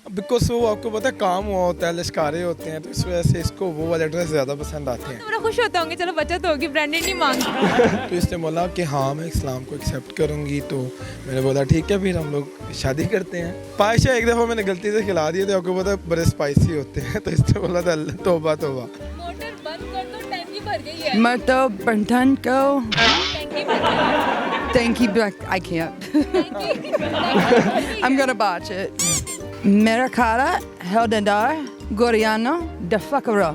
Because वो आपको पता है काम हुआ होता है, लश्कारे होते हैं, तो इस वजह से इसको वो वाले ड्रेस ज़्यादा पसंद आते हैं। तो बड़ा खुश होते होंगे, चलो बचत होगी, ब्रांडेड नहीं मांग। तो इसने बोला कि हाँ मैं इस्लाम को एक्सेप्ट करूँगी, तो मैंने बोला ठीक है फिर हम लोग शादी करते हैं। पायशा एक दफ़ा मैंने गलती से खिला दिए थे, आपको पता है बड़े स्पाइसी होते हैं, तो इसने बोला था तौबा तौबा। मोटर बंद कर दो, टैंकी भर गई है। Marto Bertanko. टैंकी भर गई Thank you, but I can't. है। I'm gonna botch it. Merakara, Heldadar, Goriano, Defakaro.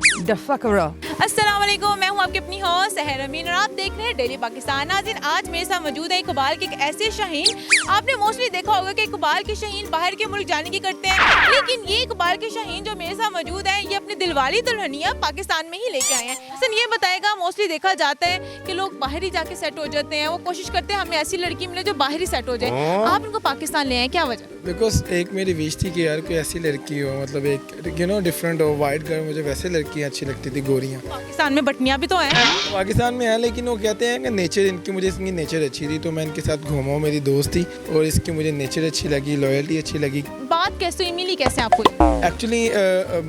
अस्सलाम वालेकुम, मैं हूं आपकी अपनी होस्ट सहर अमीन और आप देख रहे हैं डेली पाकिस्तान। नाज़रीन, आज मेरे साथ मौजूद है इकबाल के एक ऐसे शाहीन। आपने मोस्टली देखा होगा कि इकबाल के शाहीन बाहर के मुल्क जाने की करते हैं, लेकिन ये इकबाल के शाहीन जो मेरे साथ मौजूद है, ये अपनी दिलवाली दुल्हनिया पाकिस्तान में ही लेके आए हैं। हसन ये बताएगा, मोस्टली देखा जाता है कि लोग बाहर ही जाके सेट हो जाते हैं, वो कोशिश करते हैं हमें ऐसी लड़की मिले जो बाहर ही सेट हो जाए। आप इनको पाकिस्तान ले आए, क्या वजह? बिकॉज एक मेरी विश थी कि यार कोई ऐसी लड़की हो, मतलब एक डिफरेंट हो, वाइट गर्ल, मुझे वैसे लड़कियाँ अच्छी लगती थी, गोरियाँ। पाकिस्तान में बटनियाँ भी तो हैं। पाकिस्तान में है, लेकिन वो कहते हैं कि नेचर इनकी, मुझे इसकी नेचर अच्छी थी, तो मैं इनके साथ घूमा, मेरी दोस्त थी और इसकी मुझे नेचर अच्छी लगी, लॉयल्टी अच्छी लगी। बात कैसे हुई, मिली कैसे आपको? Actually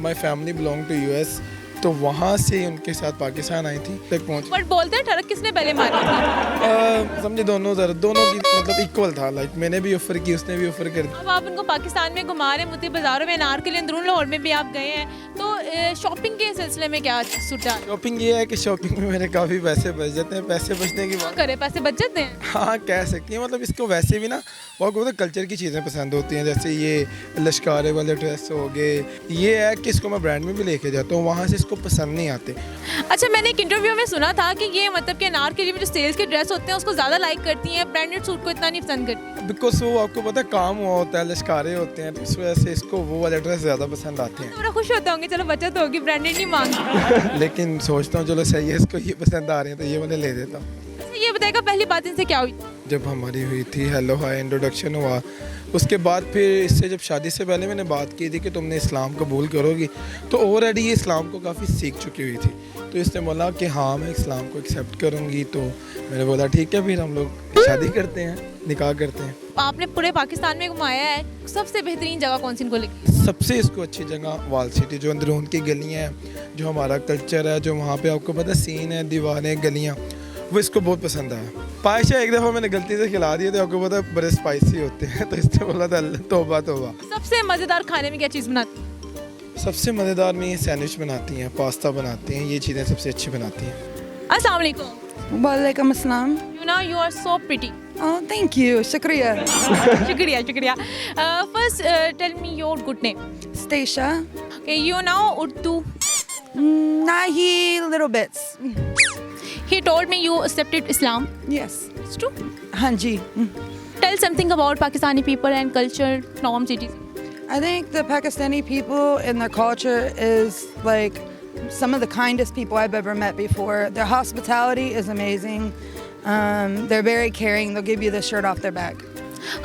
my family belong to US, तो वहाँ से उनके साथ पाकिस्तान आई थी, तक पहुँच। बट बोलते हैं ठड़क किसने पहले मारी थी? समझे दोनों की मतलब इक्वल था, लाइक मैंने भी ऑफर की, उसने भी ऑफर कर दी। अब आप उनको पाकिस्तान में घुमा रहे हैं, मुती बाजारों में, नारकली, अंदरून लाहौर में भी आप गए हैं, तो शॉपिंग के सिलसिले में क्या सुझाव? शॉपिंग ये है कि शॉपिंग में मेरे काफ़ी पैसे बच जाते हैं। पैसे बचने की बात करे पैसे बच जाते हैं। हाँ कह सकती हैं, मतलब इसको वैसे भी ना बहुत कल्चर की चीज़ें पसंद होती हैं, जैसे ये लश्कारे वाले ड्रेस हो गए। ये है कि इसको मैं ब्रांड में भी लेके जाता हूँ, वहाँ से इसको पसंद नहीं आते। अच्छा, मैंने एक इंटरव्यू में सुना था कि ये मतलब कि अनारकली में जो सेल्स के ड्रेस होते हैं उसको ज़्यादा लाइक करती हैं, ब्रांडेड सूट को इतना नहीं पसंद करती। बिकॉज वो आपको पता है काम हुआ होता है, लश्कारे होते हैं, तो इस वजह से इसको वो वाले ड्रेस ज़्यादा पसंद आते हैं। तो बड़ा खुश होते होंगे, चलो बचत होगी, ब्रांडेड नहीं मांग। लेकिन सोचता हूँ चलो सही है, इसको ये पसंद आ रहे हैं तो ये मैंने ले देता हूँ। अच्छा, ये बताएगा पहले बात इनसे क्या हुई? जब हमारी हुई थी, हेलो हाय इंट्रोडक्शन हुआ, उसके बाद फिर इससे जब शादी से पहले मैंने बात की थी कि तुमने इस्लाम कबूल करोगी, तो ऑलरेडी ये इस्लाम को काफ़ी सीख चुकी हुई थी, तो इसने बोला कि हाँ मैं इस्लाम को एक्सेप्ट करूँगी, तो मैंने बोला ठीक है फिर हम लोग शादी करते हैं, निकाह करते हैं। आपने पूरे पाकिस्तान में घुमाया है, सबसे बेहतरीन जगह कौन सी इनको लगी? सबसे इसको अच्छी जगह वाल सिटी, जो अंदरून की गलियाँ हैं, जो हमारा कल्चर है, जो वहाँ पे आपको पता सीन है, दीवारें, गलियाँ, वो इसको बहुत पसंद आया। पायशा एक दफ़ा मैंने गलती से खिला दिए थे, आपको पता है बड़े स्पाइसी होते हैं, तो इसने बोला था तौबा तौबा। सबसे मज़ेदार खाने में क्या चीज़ बनाती? सबसे मज़ेदार में ये सैंडविच बनाती हैं, पास्ता बनाती हैं, ये चीज़ें सबसे अच्छी बनाती हैं। अस्सलाम वालेकुम। Walaikum assalam. You are so pretty. Oh, thank you. Shukriya. शुक्रिया शुक्रिया। First, tell me your good name. Stacia. Okay, you know Urdu. Nahi, little bits. He told me you accepted Islam. Yes. It's true. Hanji. Tell something about Pakistani people and culture, norms, it is. I think the Pakistani people and their culture is like some of the kindest people I've ever met before. Their hospitality is amazing. They're very caring. They'll give you the shirt off their back.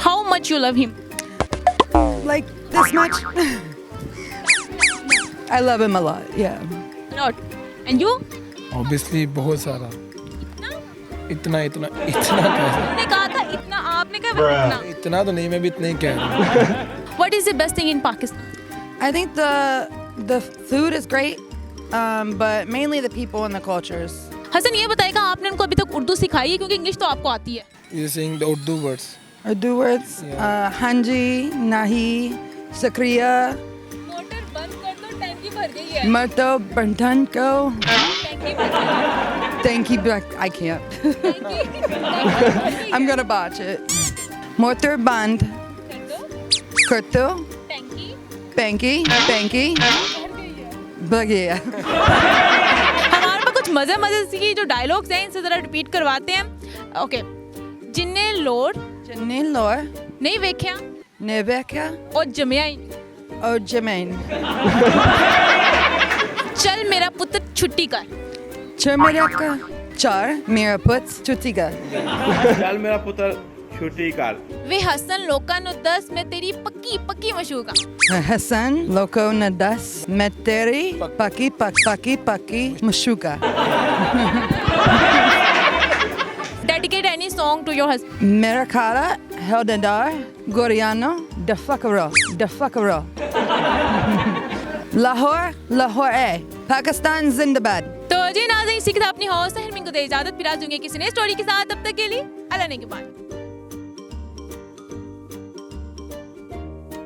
How much you love him? Like this much. I love him a lot. Yeah. Not. And you? Obviously बहुत सारा। इतना इतना इतना कैसे? मैंने कहा था इतना, आपने कहा इतना। इतना तो नहीं, मैं भी इतना ही कह रहा हूँ। What is the best thing in Pakistan? I think the food is great, but mainly the people and the cultures. Hasan ये बताएगा, आपने उनको अभी तक उर्दू सिखाई है, क्योंकि इंग्लिश तो आपको आती है। You're saying the Urdu words. Urdu words. Hanji, nahi, shukriya, motor बंद कर दो, टैंकी भर गई है। marto bertanko. टैंकी भर गई Thank you, but I can't. है। I'm gonna botch it. Motor band, कर दो, kurtu, टैंकी banky, भर गई है। bagia. हमारे पास कुछ मजे की जो डायलॉग्स हैं, इनसे जरा रिपीट करवाते हैं। ओके, जिन्ने लोड Janilor, नहीं वेख्या Nebeka, और जमिया ही नहीं। or Jermaine. चल मेरा पुत्र छुट्टी कर। Chermiraka, char, mira puts, chutiga. ਚੱਲ ਮੇਰਾ ਪੁੱਤਰ ਛੁੱਟੀ ਕਰ। वे हसन लोका नु 10 में तेरी पक्की पक्की मशूका। Hassan, loco nadas, meteri, paki, mushuka. Dedicate any song to your husband. Merakara, Heldadar, Goriano, Defakaro. Lahore, Lahore, Pakistan Zindabad. तो जी नाज़रीन, इसी के साथ अपनी हौसला हरमीन को दे इजाजत, फिर आज दूंगी किसी नई स्टोरी के साथ। तब तक के लिए अल्लाह ने के बाद।